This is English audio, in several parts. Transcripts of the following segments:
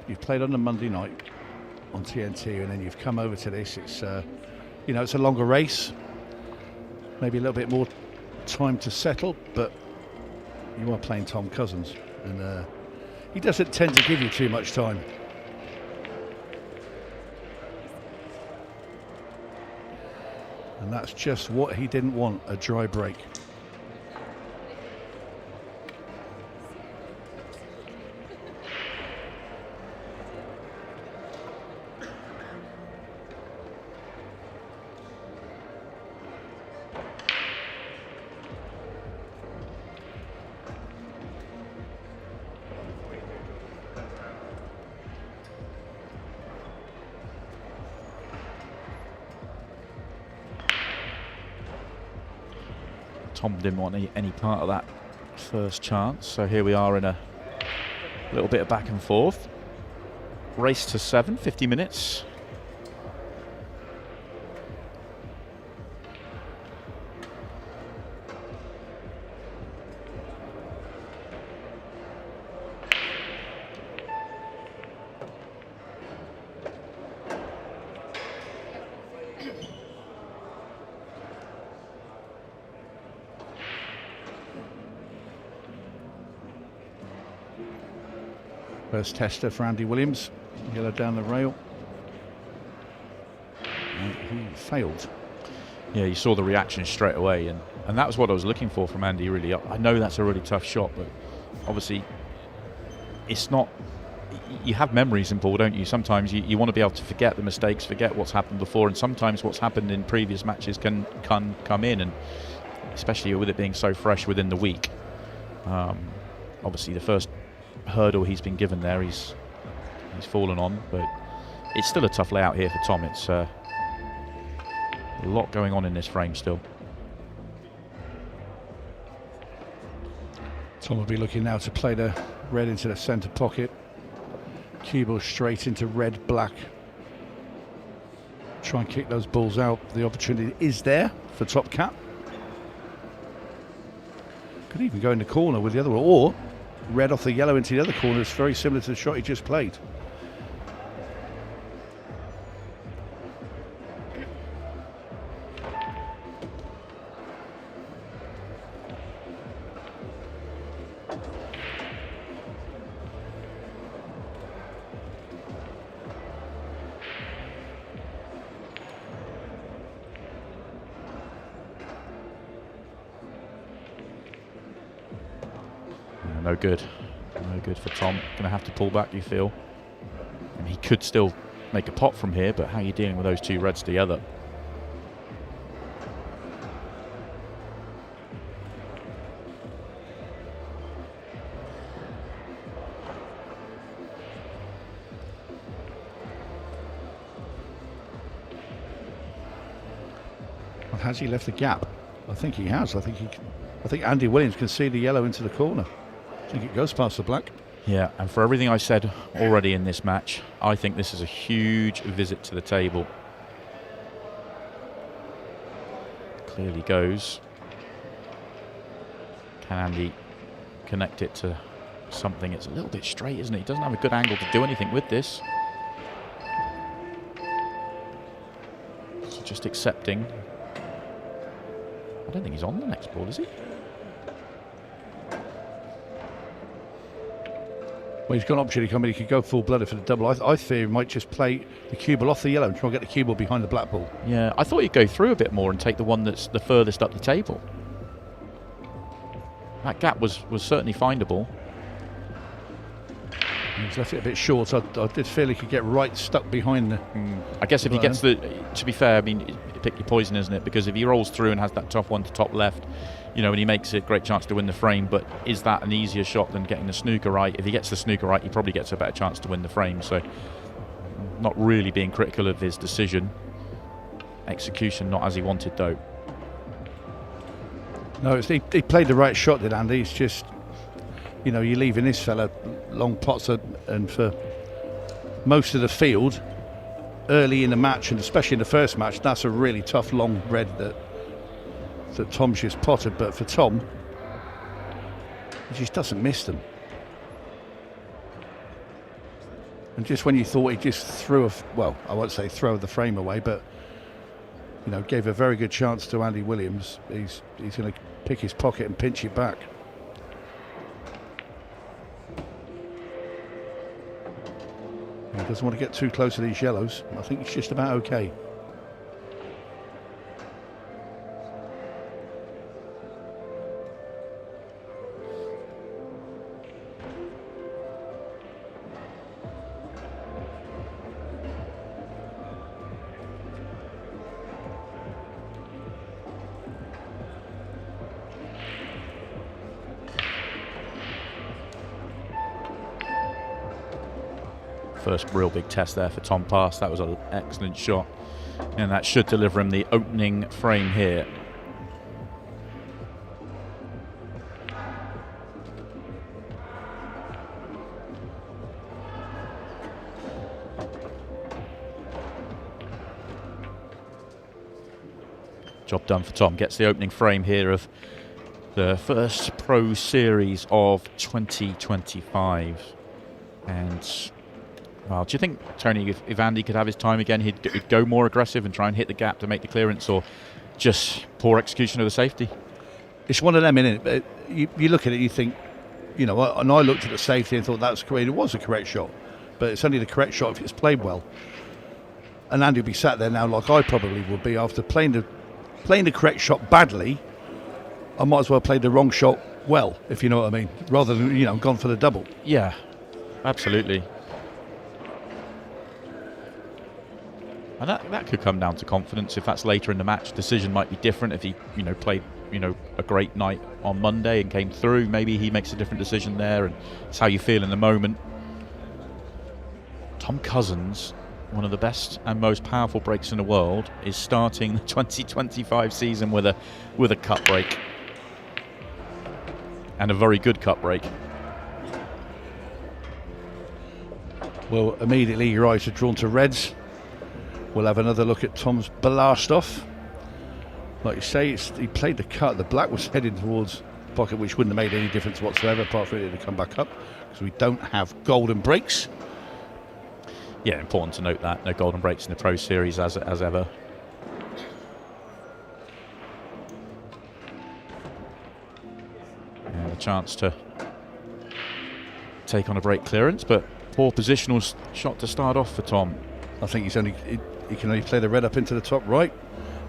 you've played on a Monday night on TNT, and then you've come over to this. It's you know, it's a longer race, maybe a little bit more time to settle, but you are playing Tom Cousins, and he doesn't tend to give you too much time. And that's just what he didn't want, a dry break. Tom didn't want any part of that first chance, so here we are in a little bit of back and forth. Race to 7, 50 minutes. First tester for Andy Williams, yellow down the rail, and he failed. Yeah, you saw the reaction straight away, and that was what I was looking for from Andy, really. I know that's a really tough shot, but obviously it's not. You have memories in pool, don't you? Sometimes you want to be able to forget the mistakes, forget what's happened before, and sometimes what's happened in previous matches can come in, and especially with it being so fresh within the week. Obviously the first hurdle he's been given there, he's fallen on, but it's still a tough layout here for Tom. It's a lot going on in this frame still. Tom will be looking now to play the red into the centre pocket, cue ball straight into red black, try and kick those balls out. The opportunity is there for top cap. Could even go in the corner with the other one, or red off the yellow into the other corner. It's very similar to the shot he just played. No good. No good for Tom. Going to have to pull back, you feel. And he could still make a pot from here, but how are you dealing with those two reds together? Well, has he left the gap? I think he has. I think Andy Williams can see the yellow into the corner. I think it goes past the black. Yeah, and for everything I said already in this match, I think this is a huge visit to the table. Clearly goes. Can Andy connect it to something? It's a little bit straight, isn't it? He doesn't have a good angle to do anything with this. So just accepting. I don't think he's on the next ball, is he? Well, he's got an opportunity coming. He could go full-blooded for the double. I fear he might just play the cue ball off the yellow and try and get the cue ball behind the black ball. Yeah, I thought he'd go through a bit more and take the one that's the furthest up the table. That gap was certainly findable. He's left it a bit short. I did feel he could get right stuck behind the... I guess if he gets the... To be fair, I mean, pick your poison, isn't it? Because if he rolls through and has that top one to top left, you know, and he makes it, great chance to win the frame, but is that an easier shot than getting the snooker right? If he gets the snooker right, he probably gets a better chance to win the frame. So, not really being critical of his decision. Execution not as he wanted, though. No, he played the right shot, did Andy? It's just, you know, you're leaving this fella long pots, and for most of the field early in the match, and especially in the first match, that's a really tough long red that Tom's just potted. But for Tom, he just doesn't miss them. And just when you thought he just threw well, I won't say throw the frame away, but gave a very good chance to Andy Williams. He's going to pick his pocket and pinch it back. He doesn't want to get too close to these yellows. I think he's just about okay. First real big test there for Tom Pass. That was an excellent shot, and that should deliver him the opening frame here. Job done for Tom. Gets the opening frame here of the first Pro Series of 2025. And well, do you think, Tony, if Andy could have his time again, he'd go more aggressive and try and hit the gap to make the clearance, or just poor execution of the safety? It's one of them, isn't it? You look at it, you think, and I looked at the safety and thought that was correct. It was a correct shot, but it's only the correct shot if it's played well. And Andy would be sat there now like I probably would be after playing the correct shot badly. I might as well play the wrong shot well, if you know what I mean, rather than gone for the double. Yeah, absolutely. And that could come down to confidence. If that's later in the match, decision might be different. If he, played, a great night on Monday and came through, maybe he makes a different decision there, and it's how you feel in the moment. Tom Cousins, one of the best and most powerful breaks in the world, is starting the 2025 season with a cut break, and a very good cut break. Well, immediately your eyes are drawn to reds. We'll have another look at Tom's blast off. Like you say, he played the cut. The black was heading towards the pocket, which wouldn't have made any difference whatsoever, apart from it to come back up, because we don't have golden breaks. Yeah, important to note that. No golden breaks in the Pro Series as ever. And a chance to take on a break clearance, but poor positional shot to start off for Tom. I think he can only play the red up into the top right,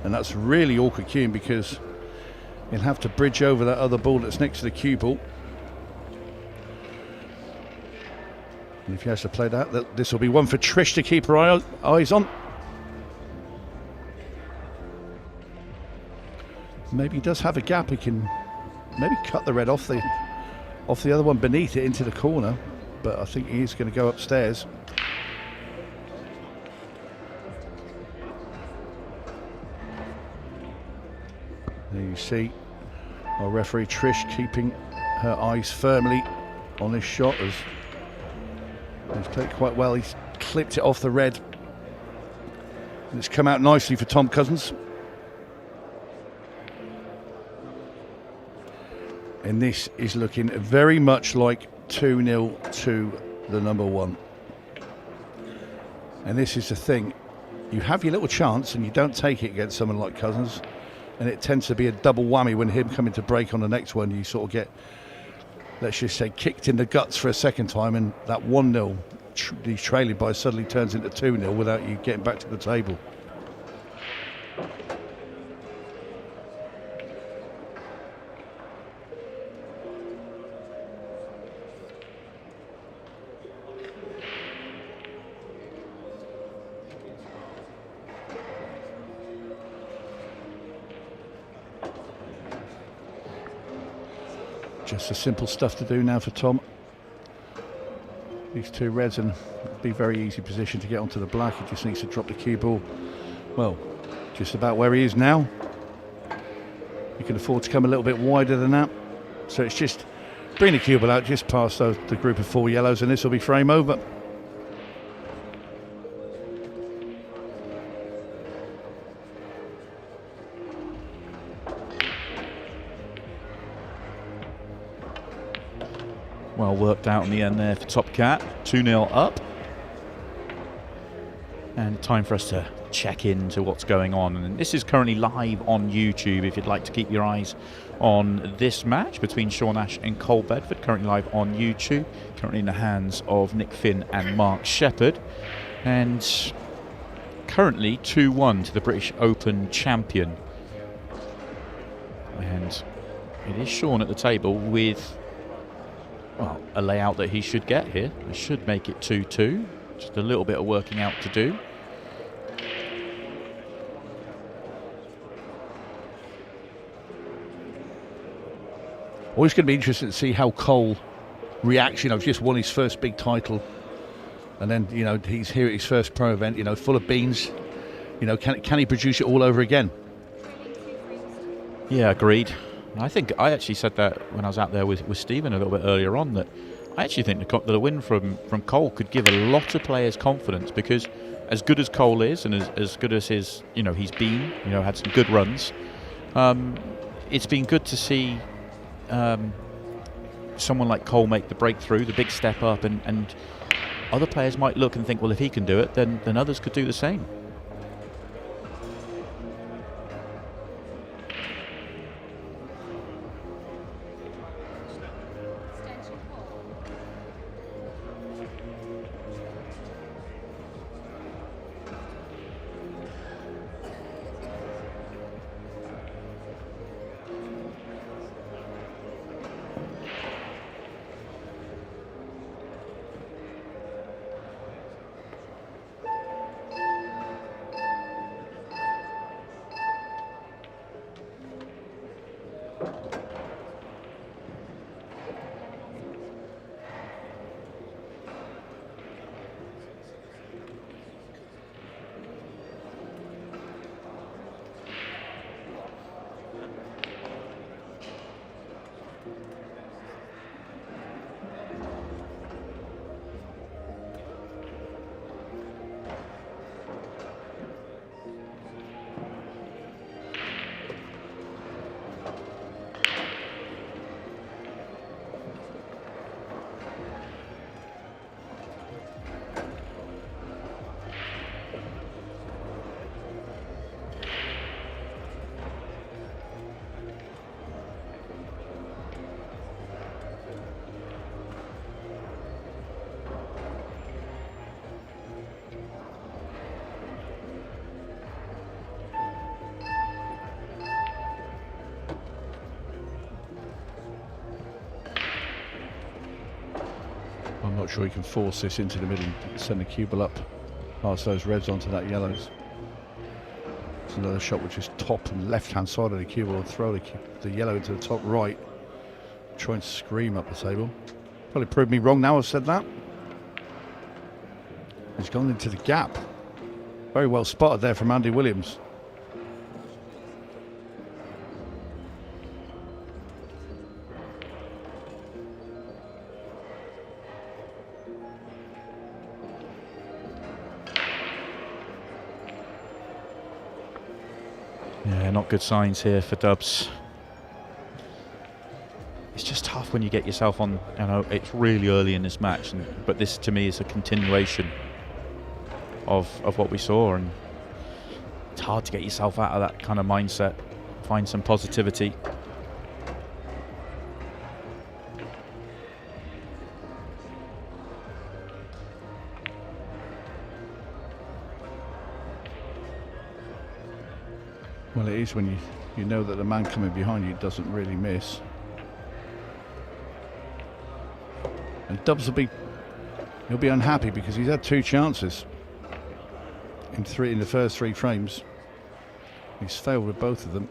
and that's really awkward cueing, because he'll have to bridge over that other ball that's next to the cue ball. And if he has to play that, this will be one for Trish to keep her eyes on. Maybe he does have a gap. He can maybe cut the red off the other one beneath it into the corner, but I think he is going to go upstairs. There you see our referee Trish keeping her eyes firmly on this shot, as he's played quite well. He's clipped it off the red, and it's come out nicely for Tom Cousins. And this is looking very much like 2-0 to the number one. And this is the thing, you have your little chance and you don't take it against someone like Cousins, and it tends to be a double whammy when him coming to break on the next one. You sort of get, let's just say, kicked in the guts for a second time, and that 1-0 he's trailing by suddenly turns into 2-0 without you getting back to the table. Just the simple stuff to do now for Tom. These two reds, and be very easy position to get onto the black. He just needs to drop the cue ball. Well, just about where he is now. You can afford to come a little bit wider than that. So it's just bring the cue ball out just past the group of 4 yellows, and this will be frame over. Well worked out in the end there for Top Cat. 2-0 up. And time for us to check into what's going on. And this is currently live on YouTube if you'd like to keep your eyes on this match between Sean Ash and Cole Bedford. Currently live on YouTube, currently in the hands of Nick Finn and Mark Shepherd. And currently 2-1 to the British Open champion. And it is Sean at the table with, well, a layout that he should get here. It should make it 2-2. Just a little bit of working out to do. Always going to be interesting to see how Cole reacts. You know, just won his first big title, and then, you know, he's here at his first pro event. You know, full of beans. You know, can he produce it all over again? Yeah, agreed. I think I actually said that when I was out there with Stephen a little bit earlier on, that I actually think that a win from Cole could give a lot of players confidence, because as good as Cole is and as good as his, you know, he's been, you know, had some good runs, it's been good to see someone like Cole make the breakthrough, the big step up, and other players might look and think, well, if he can do it, then others could do the same. I'm not sure he can force this into the middle and send the cue ball up past those reds onto that yellows. It's another shot which is top and left hand side of the cue ball, and throw the yellow into the top right. Try and scream up the table. Probably proved me wrong now I've said that. He's gone into the gap. Very well spotted there from Andy Williams. Yeah, not good signs here for Dubs. It's just tough when you get yourself on, you know, it's really early in this match, but this to me is a continuation of what we saw, and it's hard to get yourself out of that kind of mindset, find some positivity. Well, it is when you know that the man coming behind you doesn't really miss. And Dubs he'll be unhappy because he's had two chances in the first three frames. He's failed with both of them.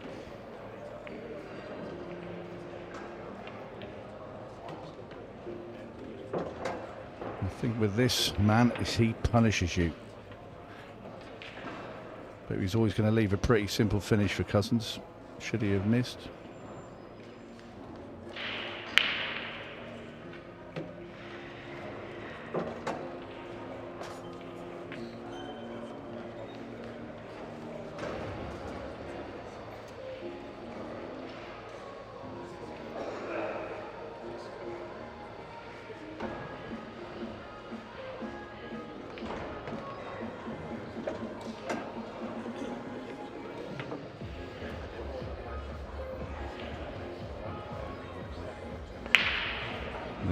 I think with this man is he punishes you. But he's always going to leave a pretty simple finish for Cousins, should he have missed.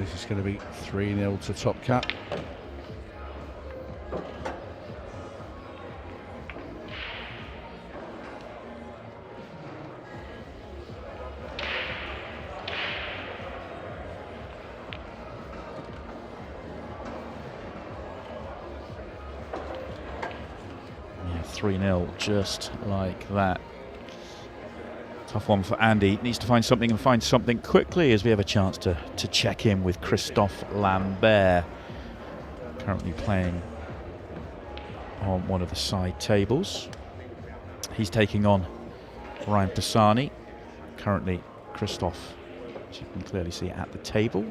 This is going to be 3-0 to Top Cat. Yeah, 3-0, just like that. Tough one for Andy. Needs to find something and find something quickly as we have a chance to check in with Christophe Lambert. Currently playing on one of the side tables. He's taking on Ryan Pisani. Currently Christophe, as you can clearly see, at the table.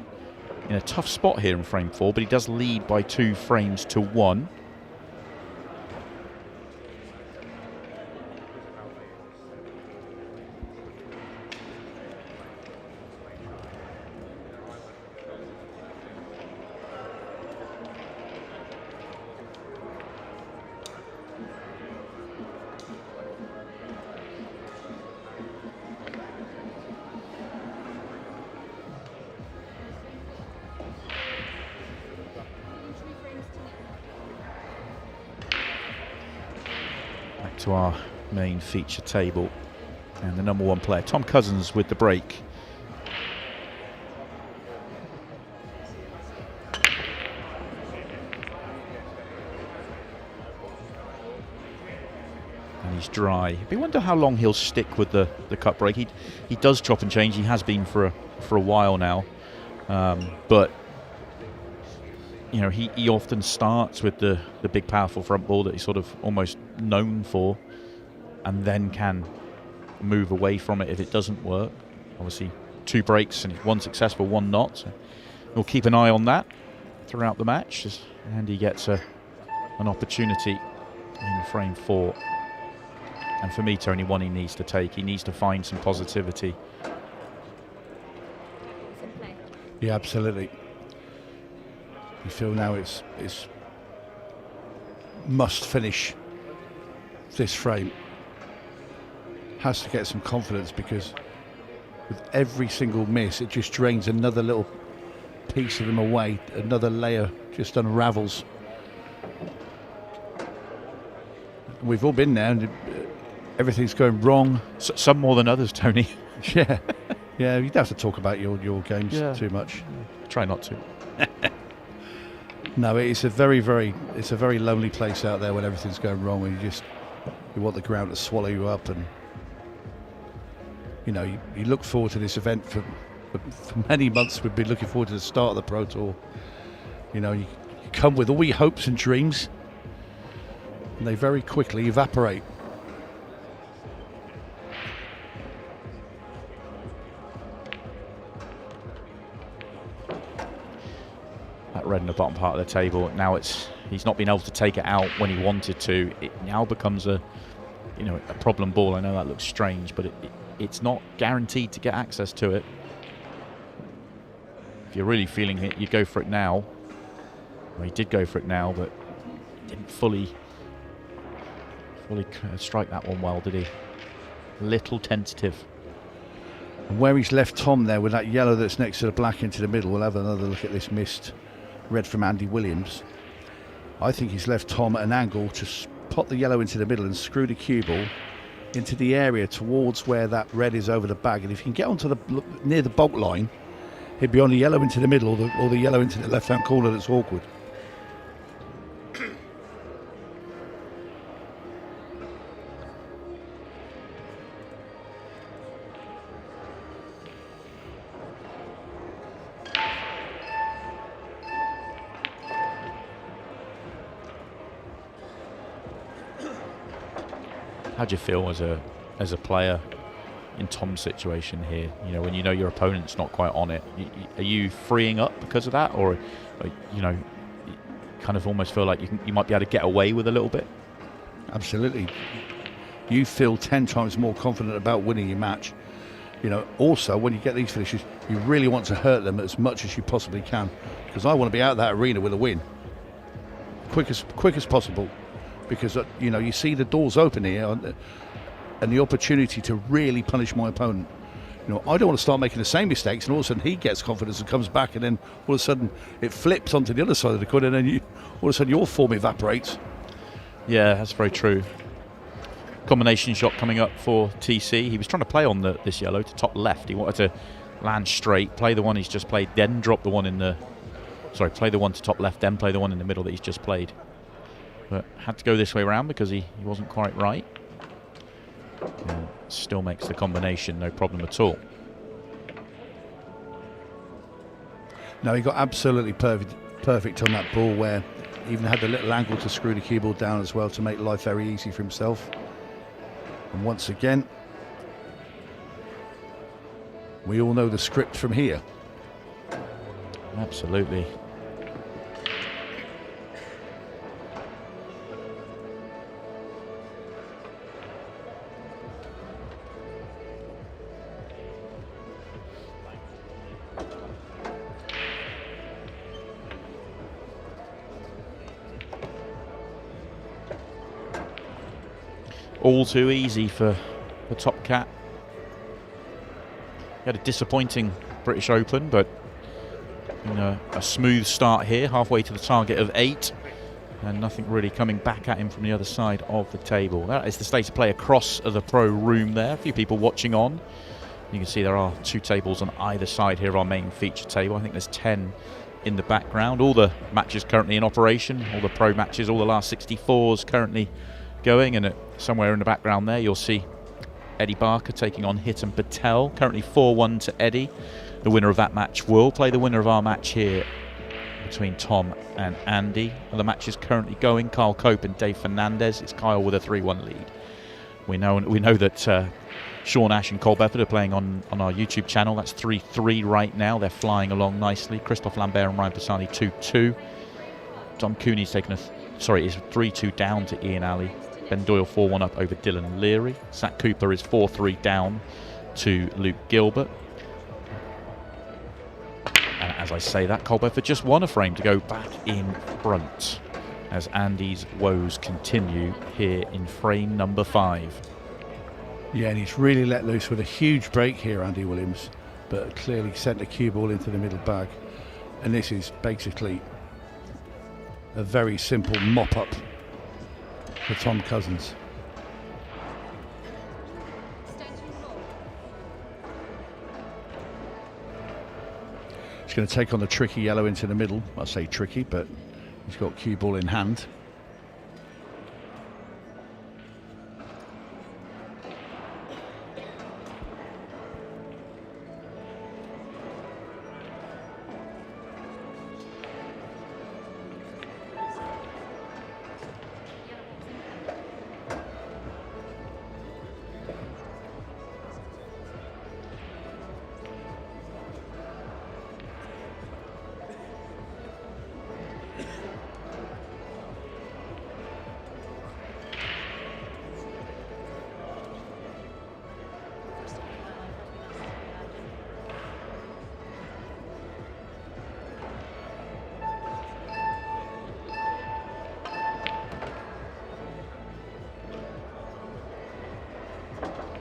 In a tough spot here in frame 4, but he does lead by 2 frames to 1. To our main feature table, and the number 1 player, Tom Cousins, with the break. And he's dry. We wonder how long he'll stick with the cut break. He does chop and change. He has been for a while now, but you know, he often starts with the big powerful front ball that he's sort of almost known for, and then can move away from it if it doesn't work. Obviously 2 breaks and 1 successful, 1 not. So we'll keep an eye on that throughout the match as Andy gets an opportunity in frame 4. And for me, Tony, one he needs to take. He needs to find some positivity. Yeah, absolutely. You feel now it's must finish this frame. Has to get some confidence, because with every single miss it just drains another little piece of him away, another layer just unravels. We've all been there and everything's going wrong. Some more than others, Tony. Yeah, yeah. You don't have to talk about your games too much. Try not to. No, it's a very lonely place out there when everything's going wrong, and you want the ground to swallow you up. And you know, you look forward to this event for many months. We've been looking forward to the start of the Pro Tour. You know, you come with all your hopes and dreams, and they very quickly evaporate. That red in the bottom part of the table. Now he's not been able to take it out when he wanted to. It now becomes a problem ball. I know that looks strange, but it's not guaranteed to get access to it. If you're really feeling it, you go for it now. Well, he did go for it now, but didn't fully strike that one well, did he? Little tentative. And where he's left Tom there with that yellow that's next to the black into the middle, we'll have another look at this missed red from Andy Williams. I think he's left Tom at an angle to pot the yellow into the middle and screw the cue ball into the area towards where that red is over the bag. And if you can get onto near the bolt line, he'd be on the yellow into the middle, or the yellow into the left-hand corner. That's awkward. How do you feel as a player in Tom's situation here? You know, when you know your opponent's not quite on it, are you freeing up because of that, or you know, you kind of almost feel like you might be able to get away with a little bit? Absolutely. You feel 10 times more confident about winning your match. You know, also when you get these finishes, you really want to hurt them as much as you possibly can, because I want to be out of that arena with a win, quick as possible. Because you know, you see the doors open here, and the opportunity to really punish my opponent. I don't want to start making the same mistakes, and all of a sudden he gets confidence and comes back, and then all of a sudden it flips onto the other side of the court, and then all of a sudden your form evaporates. Yeah, that's very true. Combination shot coming up for TC. He was trying to play on this yellow to top left. He wanted to land straight, play the one he's just played, then drop the one play the one to top left, then play the one in the middle that he's just played. But had to go this way around because he wasn't quite right. And still makes the combination, no problem at all. No, he got absolutely perfect on that ball, where he even had the little angle to screw the cue ball down as well to make life very easy for himself. And once again, we all know the script from here. Absolutely. All too easy for the Top Cat. He had a disappointing British Open, but a smooth start here, halfway to the target of 8, and nothing really coming back at him from the other side of the table. That is the state of play across the pro room there. A few people watching on. You can see there are 2 tables on either side here of our main feature table. I think there's 10 in the background. All the matches currently in operation, all the pro matches, all the last 64s currently going, and somewhere in the background there you'll see Eddie Barker taking on Hitam Patel, currently 4-1 to Eddie. The winner of that match will play the winner of our match here between Tom and Andy. The match is currently going, Kyle Cope and Dave Fernandez. It's Kyle with a 3-1 lead. We know that Sean Ash and Cole Bedford are playing on our YouTube channel. That's 3-3 right now. They're flying along nicely. Christophe Lambert and Ryan Pisani 2-2. Tom Cooney's taken is 3-2 down to Ian Alley. Ben Doyle 4-1 up over Dylan Leary. Zach Cooper is 4-3 down to Luke Gilbert. And as I say that, Cole Bedford just won a frame to go back in front as Andy's woes continue here in frame number 5. Yeah, and he's really let loose with a huge break here, Andy Williams, but clearly sent the cue ball into the middle bag. And this is basically a very simple mop-up for Tom Cousins. He's going to take on the tricky yellow into the middle. I say tricky, but he's got cue ball in hand.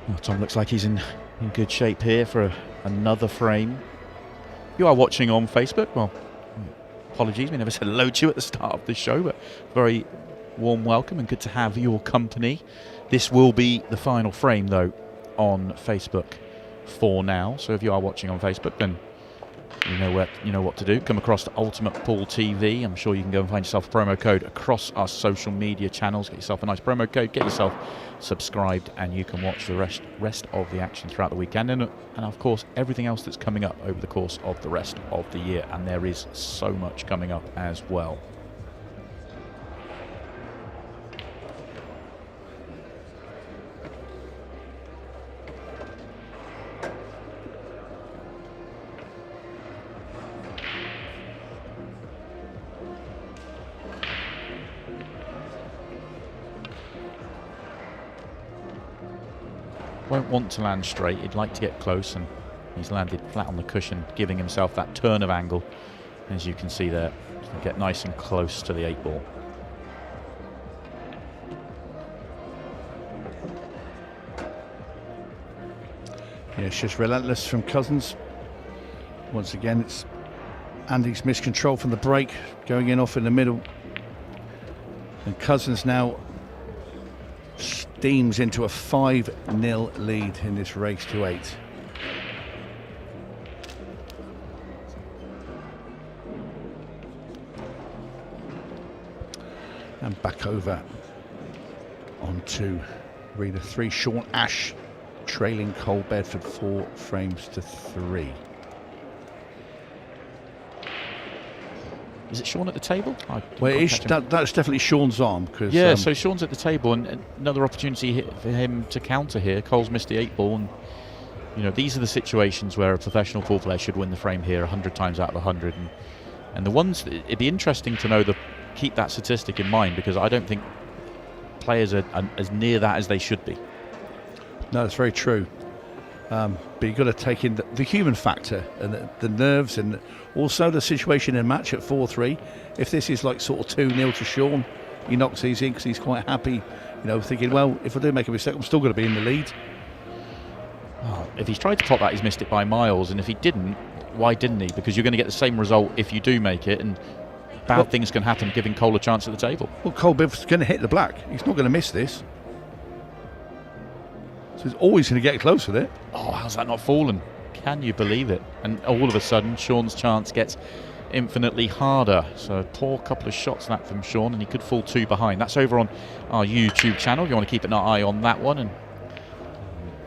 Well, Tom looks like he's in good shape here for another frame. You are watching on Facebook. Well, apologies, we never said hello to you at the start of the show, but very warm welcome and good to have your company. This will be the final frame, though, on Facebook for now. So if you are watching on Facebook, then you know what to do. Come across to Ultimate Pool TV. I'm sure you can go and find yourself a promo code across our social media channels. Get yourself a nice promo code, get yourself subscribed, and you can watch the rest of the action throughout the weekend, and of course everything else that's coming up over the course of the rest of the year. And there is so much coming up as well. Won't want to land straight, he'd like to get close, and he's landed flat on the cushion, giving himself that turn of angle, as you can see there, to get nice and close to the 8 ball. Yeah, it's just relentless from Cousins. Once again, it's Andy's miscontrol from the break, going in off in the middle. And Cousins now steams into a 5-0 lead in this race to 8. And back over onto Reader 3. Sean Ash trailing Cole Bedford 4 frames to 3. Is it Sean at the table? Well, that's definitely Sean's arm. Cause, yeah, so Sean's at the table, and another opportunity for him to counter here. Cole's missed the 8 ball, and you know, these are the situations where a professional pool player should win the frame here 100 times out of 100. And the ones, it'd be interesting to know keep that statistic in mind, because I don't think players are as near that as they should be. No, that's very true. But you've got to take in the human factor and the nerves, and also the situation in a match at 4-3. If this is like sort of 2-0 to Sean, he knocks these in because he's quite happy, you know, thinking, well, if I do make a mistake, I'm still going to be in the lead. Oh, if he's tried to top that, he's missed it by miles, and if he didn't, why didn't he? Because you're going to get the same result if you do make it, and bad things can happen, giving Cole a chance at the table. Well, Cole Bedford's going to hit the black. He's not going to miss this. So he's always going to get close with it. Oh, how's that not fallen? Can you believe it? And all of a sudden, Sean's chance gets infinitely harder. So a poor couple of shots that from Sean, and he could fall 2 behind. That's over on our YouTube channel. If you want to keep an eye on that one. And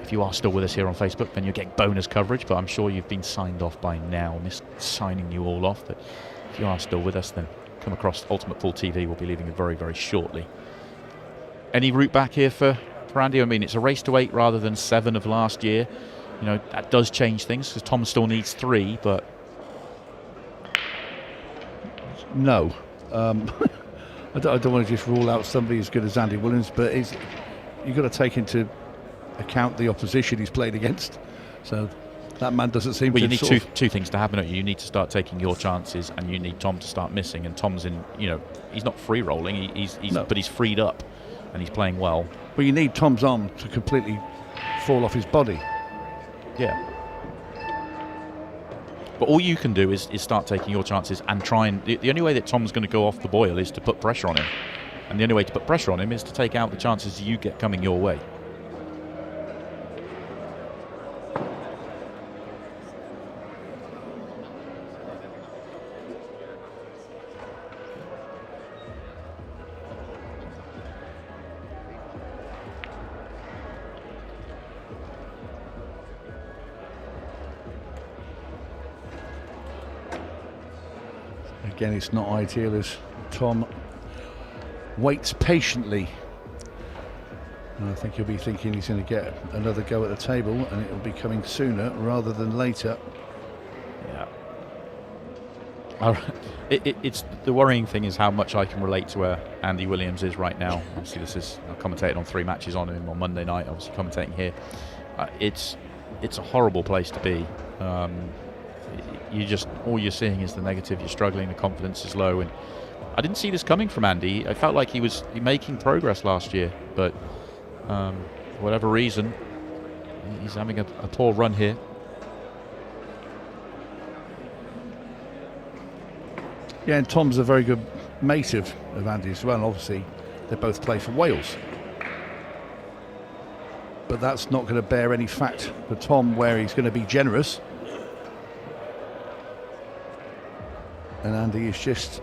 if you are still with us here on Facebook, then you're getting bonus coverage. But I'm sure you've been signed off by now. Missed signing you all off. But if you are still with us, then come across Ultimate Pool TV. We'll be leaving it very, very shortly. Any route back here for Andy? I mean, it's a race to 8 rather than 7 of last year. You know, that does change things, because Tom still needs 3, but... No. I don't want to just rule out somebody as good as Andy Williams, but you've got to take into account the opposition he's played against. So that man doesn't seem to... Well, you need two things to happen. You need to start taking your chances, and you need Tom to start missing. And Tom's in, you know, he's not free rolling, but he's freed up, and he's playing well. Well, you need Tom's arm to completely fall off his body. Yeah. But all you can do is start taking your chances and try and... The only way that Tom's going to go off the boil is to put pressure on him. And the only way to put pressure on him is to take out the chances you get coming your way. Again, it's not ideal as Tom waits patiently. And I think he'll be thinking he's going to get another go at the table, and it will be coming sooner rather than later. Yeah. It's the worrying thing is how much I can relate to where Andy Williams is right now. Obviously, I commentated on 3 matches on him on Monday night. Obviously, commentating here. It's a horrible place to be. All you're seeing is the negative. You're struggling, the confidence is low, and I didn't see this coming from Andy. I felt like he was making progress last year, but for whatever reason, he's having a poor run here. Yeah, and Tom's a very good mate of Andy as well. Obviously, they both play for Wales, but that's not going to bear any fact for Tom where he's going to be generous. And Andy is just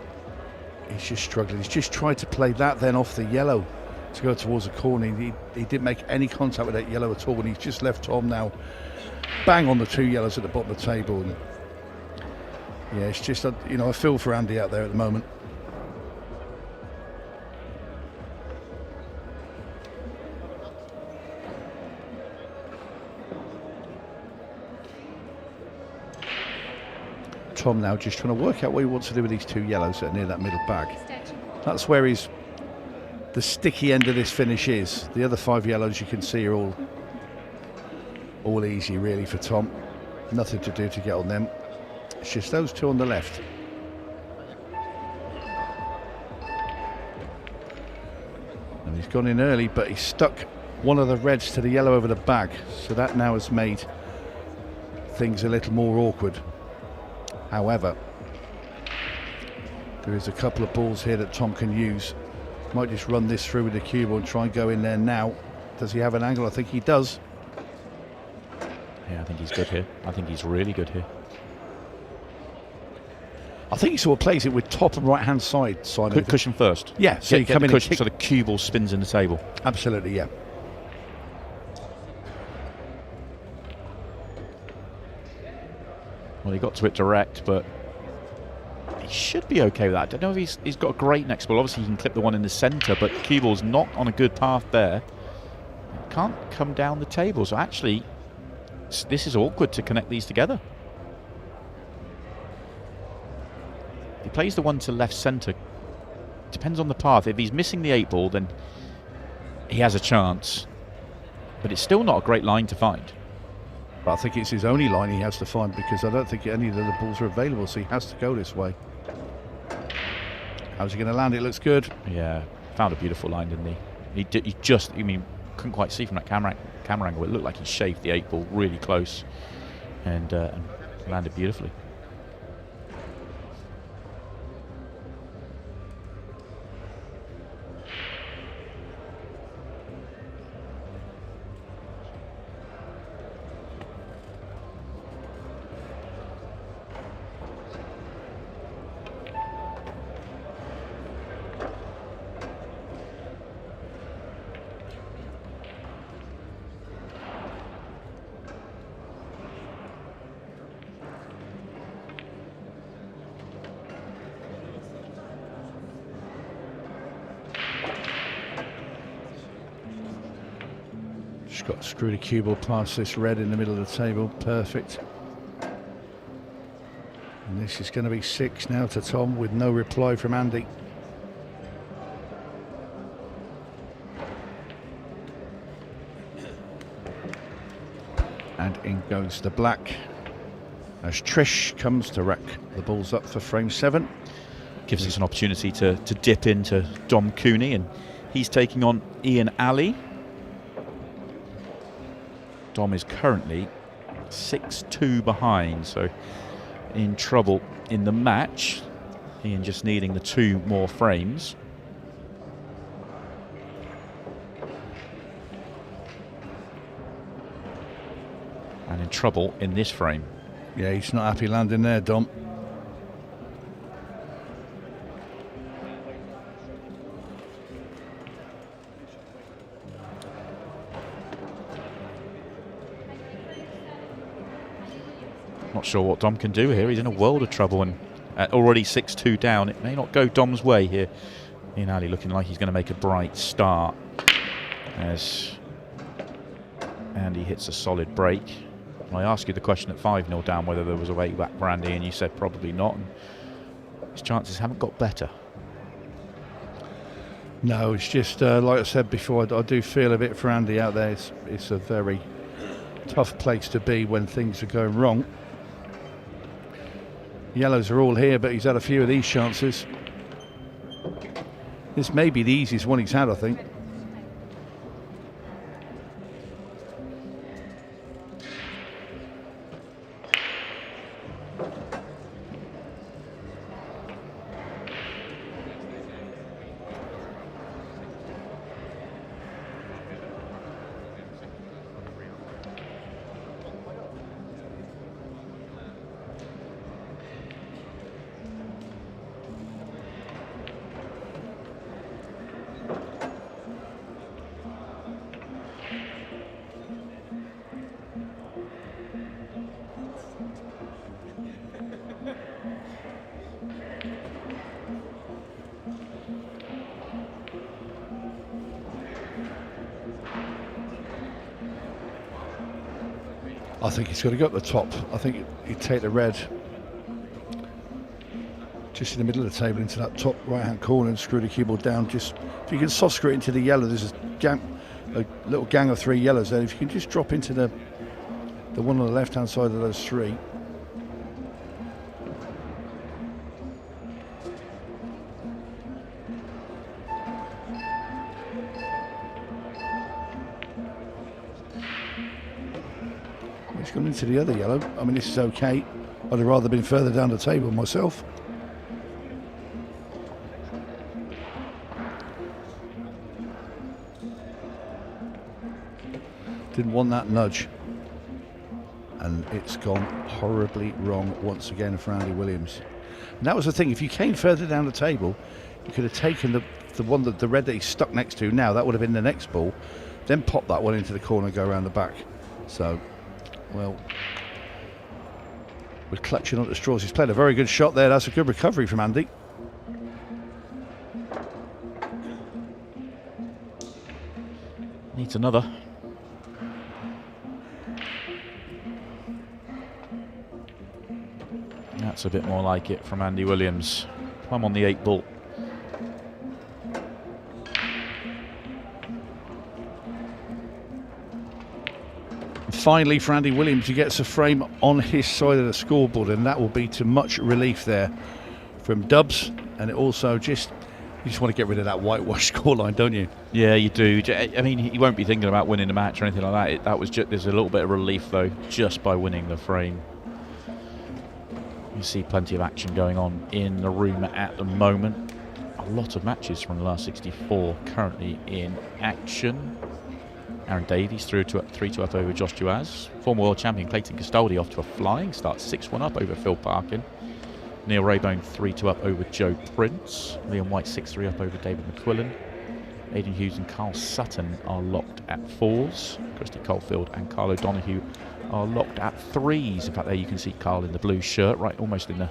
struggling. He's just tried to play that then off the yellow to go towards the corner. He didn't make any contact with that yellow at all, and he's just left Tom now bang on the 2 yellows at the bottom of the table. And yeah, it's just, you know, I feel for Andy out there at the moment. Tom now just trying to work out what he wants to do with these 2 yellows that are near that middle bag. That's where the sticky end of this finish is. The other 5 yellows you can see are all easy really for Tom. Nothing to do to get on them. It's just those 2 on the left. And he's gone in early, but he's stuck one of the reds to the yellow over the bag. So that now has made things a little more awkward. However, there is a couple of balls here that Tom can use. Might just run this through with the cue ball and try and go in there now. Does he have an angle? I think he does. Yeah, I think he's good here. I think he's really good here. I think he sort of plays it with top and right hand side. Cushion first. Yeah, so you get come the in cushion and kick. so the cue ball spins in the table. Absolutely, yeah. Well, he got to it direct, but he should be okay with that. I don't know if he's got a great next ball. Obviously, he can clip the one in the centre, but cue ball's not on a good path there. Can't come down the table. So actually, this is awkward to connect these together. He plays the one to left centre. Depends on the path. If he's missing the 8 ball, then he has a chance. But it's still not a great line to find. But I think it's his only line he has to find, because I don't think any of the other balls are available, so he has to go this way. How's he going to land? It looks good. Yeah, found a beautiful line, didn't he? He just, I mean, couldn't quite see from that camera angle. It looked like he shaved the 8 ball really close and landed beautifully. Just got to screw the cue ball past this red in the middle of the table. Perfect. And this is going to be 6 now to Tom, with no reply from Andy. And in goes the black, as Trish comes to rack the balls up for frame 7. Gives us an opportunity to dip into Dom Cooney, and he's taking on Ian Alley. Dom is currently 6-2 behind, so in trouble in the match. Ian just needing the 2 more frames. And in trouble in this frame. Yeah, he's not happy landing there, Dom. Not sure what Dom can do here. He's in a world of trouble, and already 6-2 down. It may not go Dom's way here. Ian Alley looking like he's going to make a bright start as Andy hits a solid break. I asked you the question at 5-0 down whether there was a way back for Andy, and you said probably not. And his chances haven't got better. No, it's just like I said before, I do feel a bit for Andy out there. It's a very tough place to be when things are going wrong. Yellows are all here, but he's had a few of these chances. This may be the easiest one he's had, I think. I think he's got to go up the top. I think he'd take the red just in the middle of the table into that top right hand corner and screw the cue ball down. Just if you can soft screw it into the yellow, there's a little gang of 3 yellows there. If you can just drop into the one on the left hand side of those 3. He's gone into the other yellow. I mean, this is okay. I'd have rather been further down the table myself. Didn't want that nudge. And it's gone horribly wrong once again for Andy Williams. And that was the thing. If you came further down the table, you could have taken the one that the red that he's stuck next to now. That would have been the next ball. Then pop that one into the corner and go around the back. So, well, we're clutching on the straws. He's played a very good shot there. That's a good recovery from Andy. Needs another. That's a bit more like it from Andy Williams. I'm on the 8 ball. Finally, for Andy Williams, he gets a frame on his side of the scoreboard, and that will be to much relief there from Dubs. And it also you just want to get rid of that whitewash scoreline, don't you? Yeah, you do. I mean, he won't be thinking about winning the match or anything like that. That was just, there's a little bit of relief though, just by winning the frame. You see plenty of action going on in the room at the moment. A lot of matches from the last 64 currently in action. Aaron Davies through to 3-2 up over Josh Duaz. Former world champion Clayton Castaldi off to a flying start, 6-1 up over Phil Parkin. Neil Raybone 3-2 up over Joe Prince. Liam White 6-3 up over David McQuillan. Aidan Hughes and Carl Sutton are locked at 4s. Christy Caulfield and Carl O'Donoghue are locked at 3s. In fact, there you can see Carl in the blue shirt, right almost in the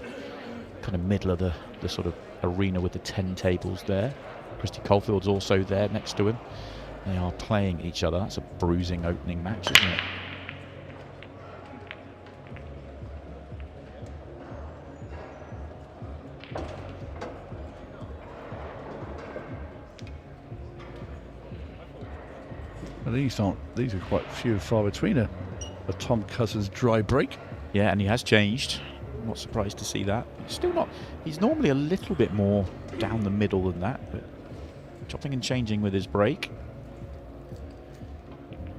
kind of middle of the sort of arena with the 10 tables there. Christy Caulfield's also there next to him. They are playing each other. That's a bruising opening match, isn't it? Well, these are quite few and far between a Tom Cousins dry break. Yeah, and he has changed. I'm not surprised to see that. He's still not. He's normally a little bit more down the middle than that, but chopping and changing with his break.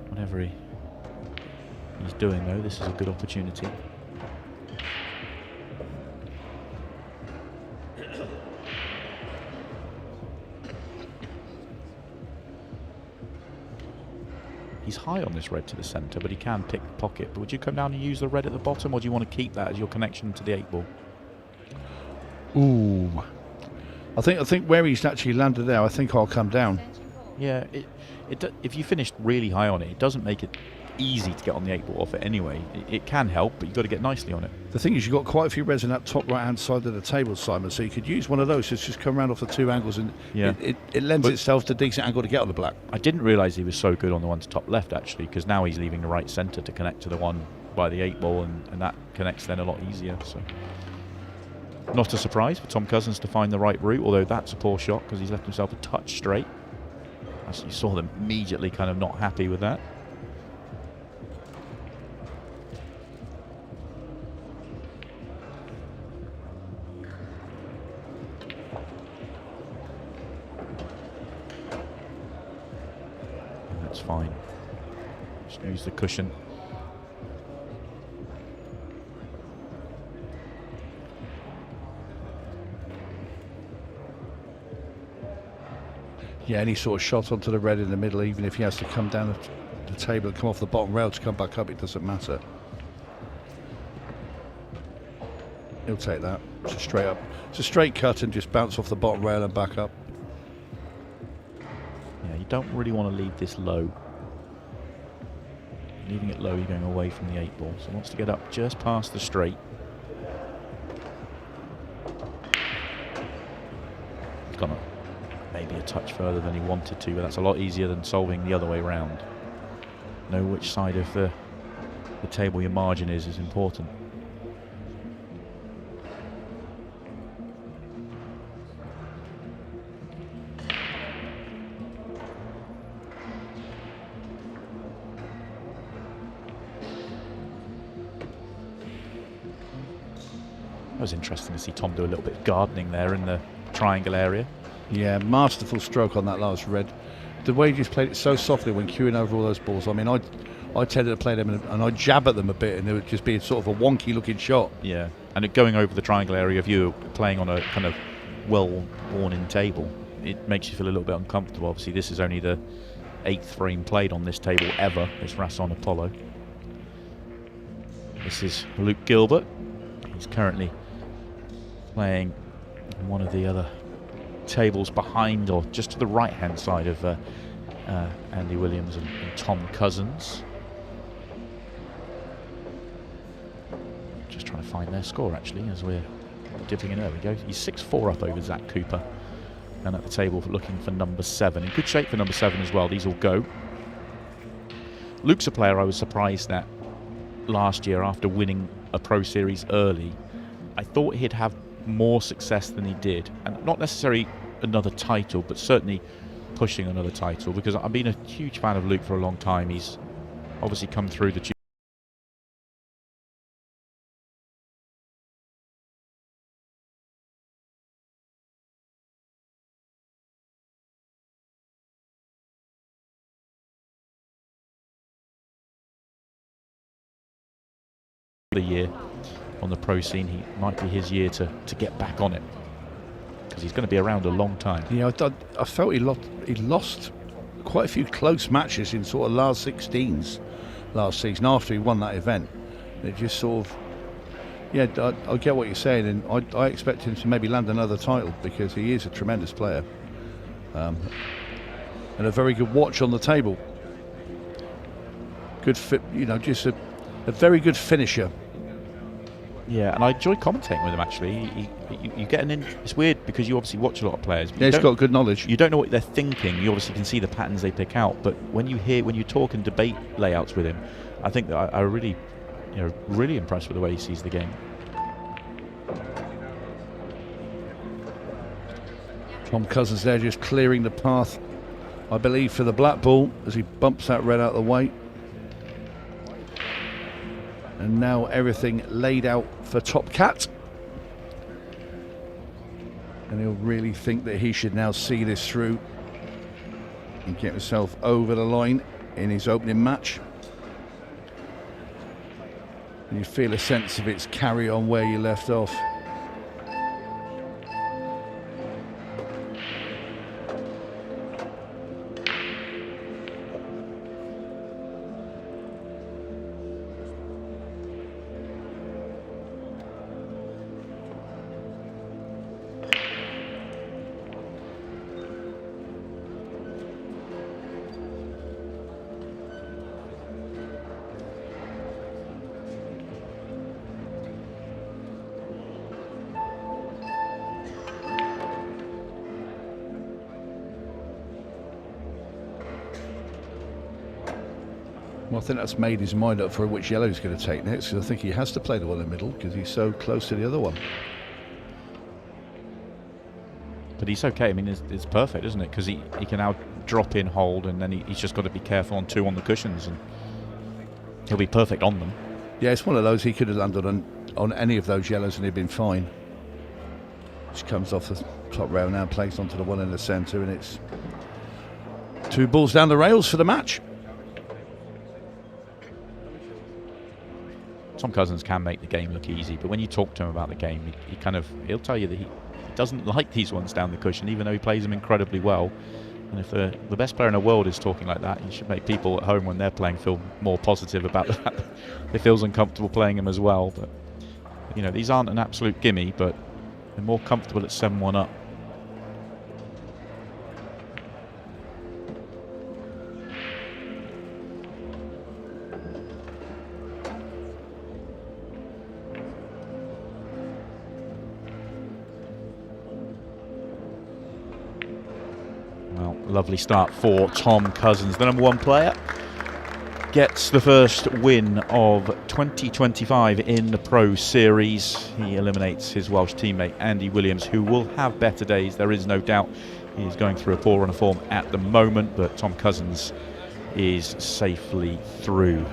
Whatever he's doing, though, this is a good opportunity. He's high on this red to the centre, but he can pick the pocket. But would you come down and use the red at the bottom, or do you want to keep that as your connection to the 8 ball? Ooh, I think where he's actually landed there, I think I'll come down. Yeah, if you finished really high on it, it doesn't make it easy to get on the 8 ball off it anyway. It can help, but you've got to get nicely on it. The thing is, you've got quite a few reds in that top right-hand side of the table, Simon, so you could use one of those to just come around off the 2 angles, and yeah. it lends itself to a decent angle to get on the black. I didn't realise he was so good on the one to top left, actually, because now he's leaving the right centre to connect to the one by the 8 ball, and that connects then a lot easier. So, not a surprise for Tom Cousins to find the right route, although that's a poor shot because he's left himself a touch straight. As you saw them immediately kind of not happy with that. And that's fine. Just use the cushion. Yeah, any sort of shot onto the red in the middle, even if he has to come down the table and come off the bottom rail to come back up, it doesn't matter. He'll take that. It's a straight up. It's a straight cut and just bounce off the bottom rail and back up. Yeah, you don't really want to leave this low. Leaving it low, you're going away from the 8 ball. So he wants to get up just past the straight. It's gone up maybe a touch further than he wanted to, but that's a lot easier than solving the other way round. Know which side of the table your margin is important. That was interesting to see Tom do a little bit of gardening there in the triangle area. Yeah, masterful stroke on that last red. the way he just played it so softly when queuing over all those balls. I mean, I tended to play them and I jab at them a bit, and it would just be sort of a wonky looking shot. Yeah, and going over the triangle area, if you're playing on a kind of well-worn-in table, it makes you feel a little bit uncomfortable. Obviously, this is only the 8th frame played on this table ever, this Rasson Apollo. This is Luke Gilbert. He's currently playing on one of the other tables behind, or just to the right-hand side of Andy Williams and Tom Cousins. Just trying to find their score, actually, as we're dipping in. There we go. He's 6-4 up over Zach Cooper, and at the table looking for number 7. In good shape for number 7 as well. These all go. Luke's a player I was surprised at last year after winning a Pro Series early. I thought he'd have more success than he did, and not necessarily another title, but certainly pushing another title, because I've been a huge fan of Luke for a long time. He's obviously come through the year on the pro scene. He might be his year to get back on it, because he's going to be around a long time. Yeah, I felt he lost quite a few close matches in sort of last 16s last season after he won that event. It just sort of, yeah, I get what you're saying, and I expect him to maybe land another title, because he is a tremendous player, and a very good watch on the table. Good fit, you know, just a very good finisher. Yeah, and I enjoy commentating with him, actually. You get it's weird, because you obviously watch a lot of players. Yeah, he's got good knowledge. You don't know what they're thinking. You obviously can see the patterns they pick out, but when you talk and debate layouts with him, I think that I really, really impressed with the way he sees the game. Tom Cousins there just clearing the path, I believe, for the black ball as he bumps that red out of the way. And now everything laid out for Top Cat. And he'll really think that he should now see this through and get himself over the line in his opening match. And you feel a sense of its carry on where you left off. Well, I think that's made his mind up for which yellow he's going to take next, because I think he has to play the one in the middle, because he's so close to the other one. But he's okay. I mean, it's perfect, isn't it? Because he can now drop in, hold, and then he's just got to be careful on 2 on the cushions, and he'll be perfect on them. Yeah, it's one of those he could have landed on any of those yellows and he'd been fine. Just comes off the top rail now, plays onto the one in the centre, and it's 2 balls down the rails for the match. Tom Cousins can make the game look easy, but when you talk to him about the game, he'll tell you that he doesn't like these ones down the cushion, even though he plays them incredibly well. And if the best player in the world is talking like that, you should make people at home when they're playing feel more positive about the fact that it feels uncomfortable playing them as well. But these aren't an absolute gimme, but they're more comfortable at 7-1 up. Well, lovely start for Tom Cousins. The number 1 player gets the first win of 2025 in the Pro Series. He eliminates his Welsh teammate Andy Williams, who will have better days, there is no doubt. He is going through a poor run of form at the moment, but Tom Cousins is safely through.